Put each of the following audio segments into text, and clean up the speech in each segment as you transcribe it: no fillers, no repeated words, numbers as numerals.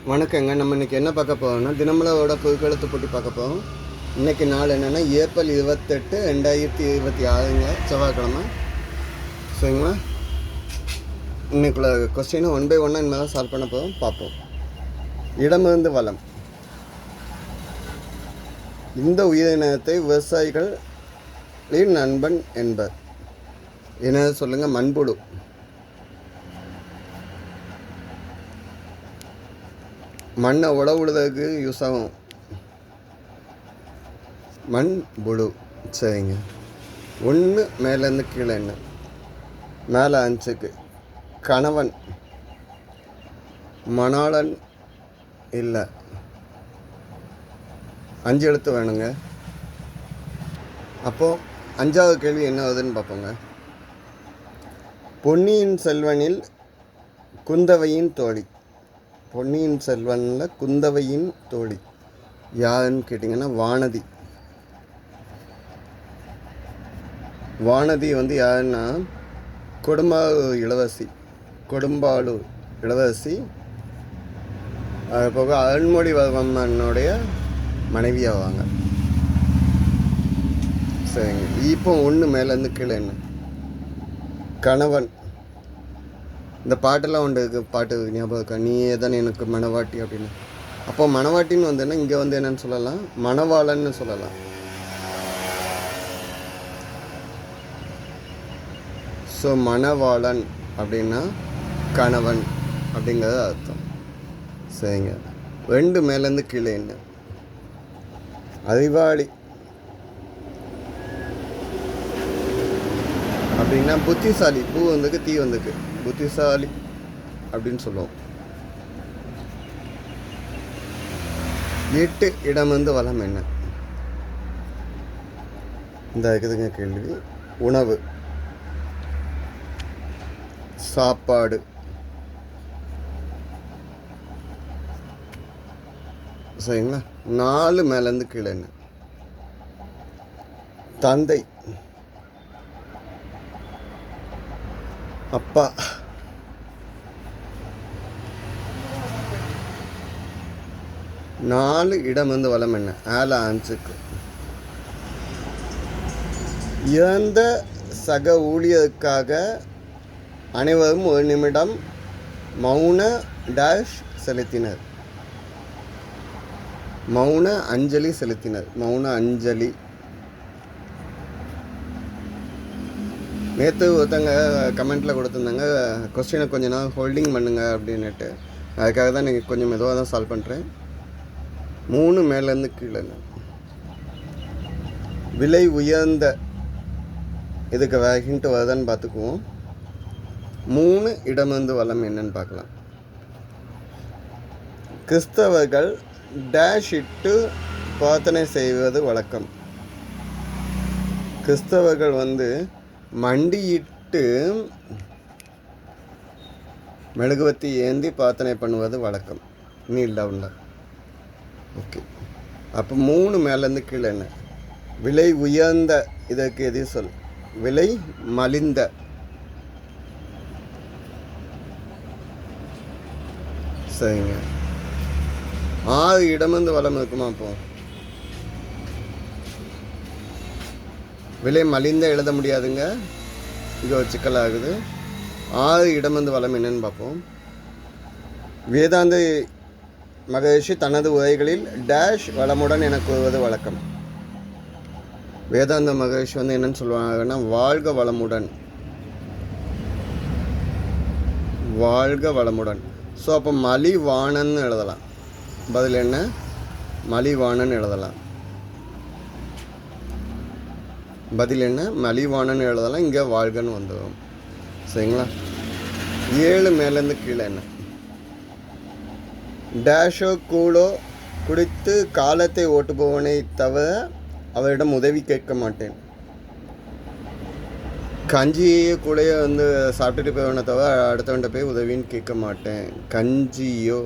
வணக்கங்க. நம்ம இன்றைக்கி என்ன பார்க்க போகிறோம்னா, தினமலரோட பொதுக்கெழுத்து போட்டி பார்க்க போகிறோம். இன்றைக்கி நாள் என்னென்னா ஏப்ரல் 28, 2026ங்க, செவ்வாய்க்கிழமை. சரிங்களா? இன்றைக்குள்ள கொஸ்டினை 1 by 1 இனிமேல் தான் சால்வ் பண்ண போகிறோம். பார்ப்போம். இடமிருந்து வளம். இந்த உயிரினத்தை விவசாயிகளின் நண்பன் என்பர். என்ன சொல்லுங்கள்? மண்புழு. மண்ணை உழவுழுதுக்கு யூஸ் ஆகும் மண் புழு. சரிங்க. 1 மேலேருந்து கீழே என்ன? மேலே 5க்கு கணவன், மணாளன் இல்லை, 5 எழுத்து வேணுங்க. அப்போது 5வது கேள்வி என்ன வருதுன்னு பார்ப்போங்க. பொன்னியின் செல்வனில் குந்தவையின் தோழி. பொன்னியின் செல்வனில் குந்தவையின் தோழி யாருன்னு கேட்டிங்கன்னா வானதி. வானதி யாருன்னா கொடும்பாளூர் இளவரசி. அது போக அருண்மொழிவர்மனுடைய மனைவியாவாங்க. சரிங்க. இப்போ 1 மேலேருந்து கீழே என்ன? கணவன். இந்த பாட்டெல்லாம் உண்டு இருக்குது. பாட்டு ஞாபகம் இருக்கா? நீயே தான் எனக்கு மணவாட்டி அப்படின்னு. அப்போ மணவாட்டின்னு வந்தேன்னா இங்கே என்னன்னு சொல்லலாம்? மணவாளன்னு சொல்லலாம். ஸோ மணவாளன் அப்படின்னா கணவன் அப்படிங்கிறது அர்த்தம். சரிங்க. 2 மேலேருந்து கீழே என்ன? அறிவாளி அப்படின்னா புத்திசாலி. பூ தீ புத்திசாலி அப்படின்னு சொல்லுவோம். 8 இடமிருந்து வளம் என்ன? இந்த இருக்குதுங்க கேள்வி. உணவு, சாப்பாடு. சரிங்களா? 4 மேலேருந்து கீழே என்ன? தந்தை, அப்பா. 4 இடமிருந்து வளம் என்ன? 5க்கு இறந்த சக ஊழியருக்காக அனைவரும் 1 நிமிடம் மௌன டேஷ் செலுத்தினர். மௌன அஞ்சலி செலுத்தினர். மௌன அஞ்சலி. நேற்று ஒருத்தங்க கமெண்ட்டில் கொடுத்துருந்தாங்க, கொஸ்டினை கொஞ்ச நாள் ஹோல்டிங் பண்ணுங்க அப்படின்னுட்டு. அதுக்காக தான் நீங்கள் கொஞ்சம் மெதுவாக தான் சால்வ் பண்ணுறேன். 3 மேலேருந்து கீழே. விலை உயர்ந்த. இதுக்கு வேறு ஹிண்ட் வருதான்னு பார்த்துக்குவோம். 3 இடமிருந்து வளம் என்னன்னு பார்க்கலாம். கிறிஸ்தவர்கள் டேஷ் இட்டு பிரார்த்தனை செய்வது வழக்கம். கிறிஸ்தவர்கள் மண்டியிட்டு மெழுகுவத்தி ஏந்தி பிரார்த்தனை பண்ணுவது வழக்கம். நீல் டவுனில். ஓகே. அப்போ 3 மேலேருந்து கீழே என்ன? விலை உயர்ந்த. இதற்கு எது சொல்? விலை மலிந்த. சரிங்க. 6 இடமிருந்து வளம் இருக்குமா? அப்போ விலை மலிந்த எழுத முடியாதுங்க. இது ஒரு சிக்கலாகுது. 6 இடமிருந்து வளம் என்னன்னு பார்ப்போம். வேதாந்த மகரிஷி தனது உரைகளில் டேஷ் வளமுடன் என கூறுவது வழக்கம். வேதாந்த மகரிஷி என்னன்னு சொல்லுவாங்கன்னா, வாழ்க வளமுடன், வாழ்க வளமுடன். ஸோ அப்போ மலிவாணன்னு எழுதலாம். பதில் என்ன? மலிவாணன் எழுதலாம். பதில் என்ன? மலிவானன்னு எழுதலாம். இங்கே வாழ்கன்னு வந்துடும். சரிங்களா? 7 மேலேருந்து கீழே என்ன? டேஷோ கூடோ குடித்து காலத்தை ஓட்டுபவனை தவிர அவரிடம் உதவி கேட்க மாட்டேன். கஞ்சியையோ கூடையோ சாப்பிட்டுட்டு போவனை தவிர அடுத்தவன்கிட்ட போய் உதவின்னு கேட்க மாட்டேன். கஞ்சியோ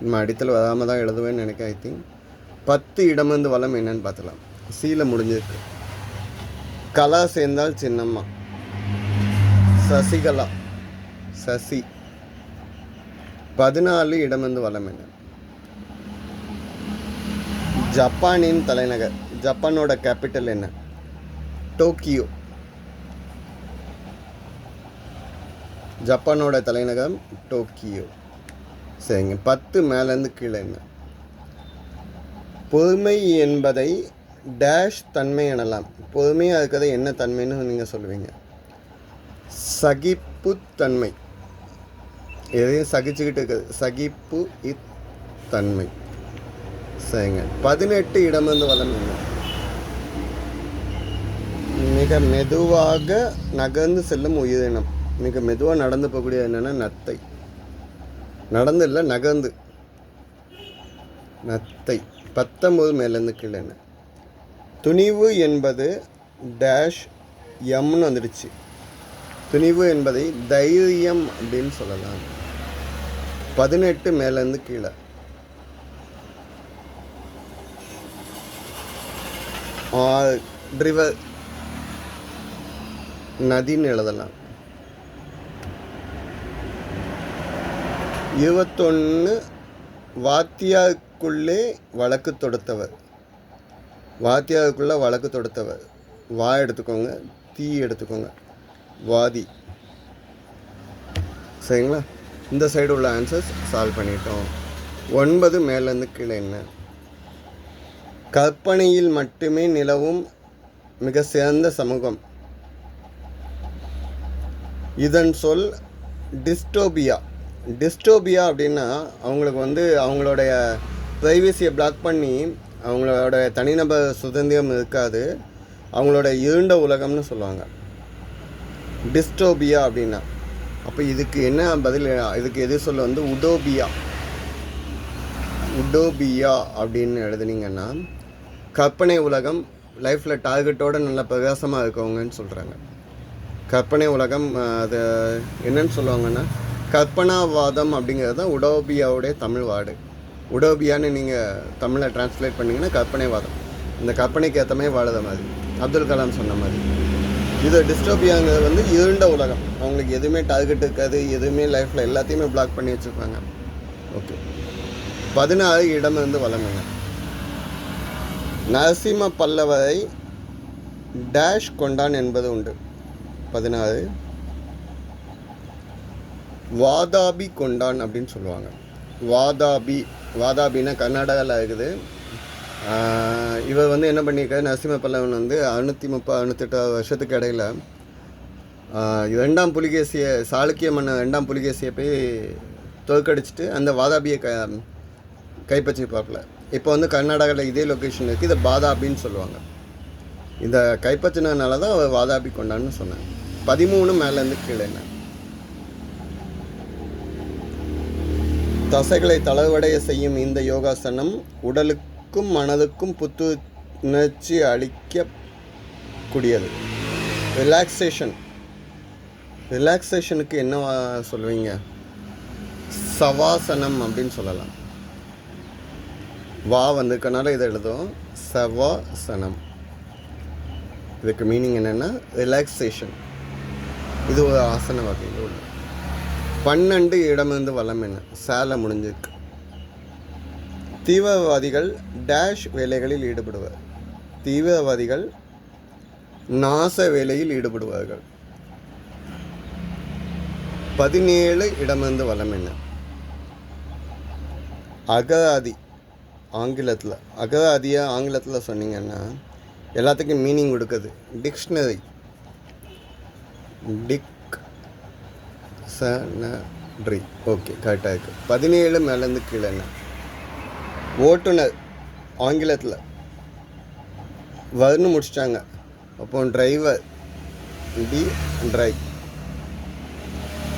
நம்ம அடித்தல் வராமல் தான் எழுதுவேன்னு நினைக்க. ஐ திங்க் 10 இடமிருந்து வளம் என்னன்னு பார்த்துக்கலாம். சீல முடிஞ்சிருக்கு. கலா சேர்ந்தால் சின்னம்மா. சசிகலா, சசி. 14 இடமிருந்து வலம் என்ன? ஜப்பானின் தலைநகர். ஜப்பானோட கேபிட்டல் என்ன? டோக்கியோ. ஜப்பானோட தலைநகரம் டோக்கியோ. சரிங்க. 10 மேலேருந்து கீழே என்ன? பொறுமை என்பதை டேஷ் தன்மை எனலாம். பொறுமையாக இருக்கிறத என்ன தன்மைன்னு நீங்கள் சொல்லுவீங்க? சகிப்புத்தன்மை. எதையும் சகிச்சுக்கிட்டு இருக்கிறது சகிப்பு தன்மை. சரிங்க. 18 இடமிருந்து வலம் என்ன? மிக மெதுவாக நகர்ந்து செல்லும் உயிரினம். மிக மெதுவாக நடந்து போகக்கூடிய என்னென்னா நத்தை. நடந்து இல்லை, நகர்ந்து. நத்தை. 19 மேலேருந்து கீழே என்ன? துணிவு என்பது டேஷ் எம்னு வந்துடுச்சு. துணிவு என்பதை தைரியம் அப்படின்னு சொல்லலாம். 18 மேலேருந்து கீழே. ரிவர், நதின்னு எழுதலாம். 21 வாத்தியாருக்குள்ளே வழக்கு தொடுத்தவர். வாத்தியாருக்குள்ளே வழக்கு தொடுத்தவர். வா எடுத்துக்கோங்க, தீ எடுத்துக்கோங்க, வாதி. சரிங்களா? இந்த சைடு உள்ள ஆன்சர்ஸ் சால்வ் பண்ணிட்டோம். 9 மேலேருந்து கீழே என்ன? கற்பனையில் மட்டுமே நிலவும் மிக சிறந்த சமூகம். இதன் சொல் டிஸ்டோபியா. டிஸ்டோபியா அப்படின்னா அவங்களுக்கு அவங்களுடைய ப்ரைவசியை பிளாக் பண்ணி அவங்களோட தனிநபர் சுதந்திரம் இருக்காது. அவங்களோட இருண்ட உலகம்னு சொல்லுவாங்க டிஸ்டோபியா அப்படின்னா. அப்போ இதுக்கு என்ன பதில்? இதுக்கு எது சொல்ல உடோபியா. உடோபியா அப்படின்னு எழுதுனீங்கன்னா கற்பனை உலகம், லைஃப்பில் டார்கெட்டோடு நல்ல பிரகாசமாக இருக்கவங்கன்னு சொல்கிறாங்க. கற்பனை உலகம் அது என்னன்னு சொல்லுவாங்கன்னா கற்பனாவாதம் அப்படிங்கிறது தான் உடோபியாவுடைய தமிழ் வார்டு. உடோபியான்னு நீங்கள் தமிழில் டிரான்ஸ்லேட் பண்ணிங்கன்னா கற்பனைவாதம். இந்த கற்பனைக்கு ஏற்ற மாதிரி வாழுத மாதிரி, அப்துல் கலாம் சொன்ன மாதிரி. இது டிஸ்டோபியாங்கிறது இருண்ட உலகம். அவங்களுக்கு எதுவுமே டார்கெட் இருக்காது, எதுவுமே லைஃப்பில் எல்லாத்தையுமே பிளாக் பண்ணி வச்சுருப்பாங்க. ஓகே. 16 இடமிருந்து வலம் என்ன? நரசிம்ம பல்லவரை டேஷ் கொண்டான் என்பது உண்டு. 16 வாதாபி கொண்டான் அப்படின்னு சொல்லுவாங்க. வாதாபின்னா கர்நாடகாவில் இருக்குது. இவர் என்ன பண்ணியிருக்காரு? நரசிம்ம பல்லவன் 630-628 வருஷத்துக்கு இடையில் 2ஆம் புலிகேசியை, சாளுக்கிய மன்னர் 2ஆம் புலிகேசியை போய் தோற்கடிச்சிட்டு அந்த வாதாபியை கைப்பற்றிப்பாப்பில். இப்போ கர்நாடகாவில் இதே லொக்கேஷன் இருக்குது. இதை பாதாபின்னு சொல்லுவாங்க. இந்த கைப்பற்றினால தான் அவர் வாதாபி கொண்டான்னு சொன்னாங்க. 13 மேலேருந்து கீழே என்ன? தசைகளை தளர்வடைய செய்யும் இந்த யோகாசனம் உடலுக்கும் மனதுக்கும் புத்துணர்ச்சி அளிக்கக்கூடியது. ரிலாக்ஸேஷன். ரிலாக்ஸேஷனுக்கு என்ன சொல்லுவீங்க? சவாசனம் அப்படின்னு சொல்லலாம். வா வந்திருக்கனால இதை எழுதும் சவாசனம். இதுக்கு மீனிங் என்னென்னா ரிலாக்ஸேஷன். இது ஒரு ஆசன வகையில் உள்ள. 12 இடமிருந்து வலம் என்ன? சேலை முடிஞ்சிருக்கு. தீவிரவாதிகள் டேஷ் வேலைகளில் ஈடுபடுவர். தீவிரவாதிகள் நாச வேலையில் ஈடுபடுவார்கள். 17 இடமிருந்து வலம் என்ன? அகராதி. ஆங்கிலத்தில் அகராதியை ஆங்கிலத்தில் சொன்னீங்கன்னா எல்லாத்துக்கும் மீனிங் கொடுக்குது. டிக்ஷனரி. டிக்ஷனரி. ஓகே, கரெக்டாக இருக்குது. 17 மேலேருந்து கீழே என்ன? ஓட்டுநர். ஆங்கிலத்தில் வர்னு முடிச்சிட்டாங்க. அப்போ டிரைவர். D drive.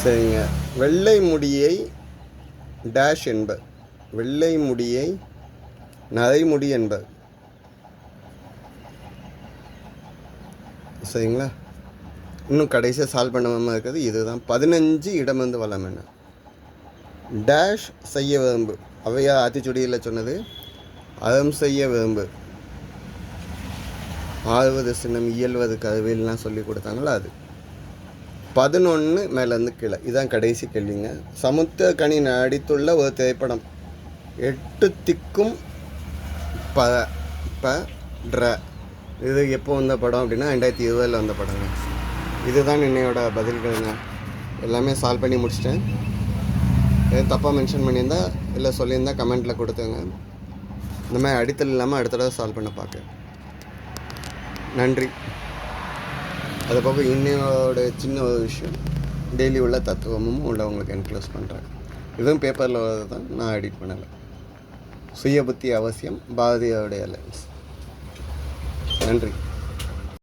சரிங்க. வெள்ளை முடியை டேஷ் என்பர். வெள்ளை முடியை நரைமுடி என்பர். சரிங்களா? இன்னும் கடைசியாக சால்வ் பண்ணாமல் இருக்கிறது இதுதான். 15 இடமிருந்து வலம் என்ன? டேஷ் செய்ய விரும்பு. அவையா ஆத்திச்சுடியில் சொன்னது அறம் செய்ய விரும்பு. ஆறுவது சின்னம், இயல்வது கருவிலாம் சொல்லி கொடுத்தாங்களா அது. 11 மேலேருந்து கீழே. இதுதான் கடைசி கேள்விங்க. சமுத்திரக்கனி நடித்துள்ள ஒரு திரைப்படம் 8 திக்கும் ப இது எப்போ வந்த படம் அப்படின்னா 2020 வந்த படங்க. இதுதான் என்னையோட பதில்களுங்க. எல்லாமே சால்வ் பண்ணி முடிச்சிட்டேன். எதுவும் தப்பாக மென்ஷன் பண்ணியிருந்தா இல்லை சொல்லியிருந்தா கமெண்ட்டில் கொடுத்துங்க. இந்த மாதிரி அடித்தல் இல்லாமல் அடுத்த தடவை சால்வ் பண்ண பார்க்க. நன்றி. அது போக இன்னையோட சின்ன ஒரு விஷயம், டெய்லி உள்ள தத்துவமும் உள்ளவங்களுக்கு என்க்ளோஸ் பண்ணுறேன். இதுவும் பேப்பரில் வரது தான், நான் எடிட் பண்ணலை. சுய புத்தி அவசியம், பாரதியோடைய அலைன்ஸ். நன்றி.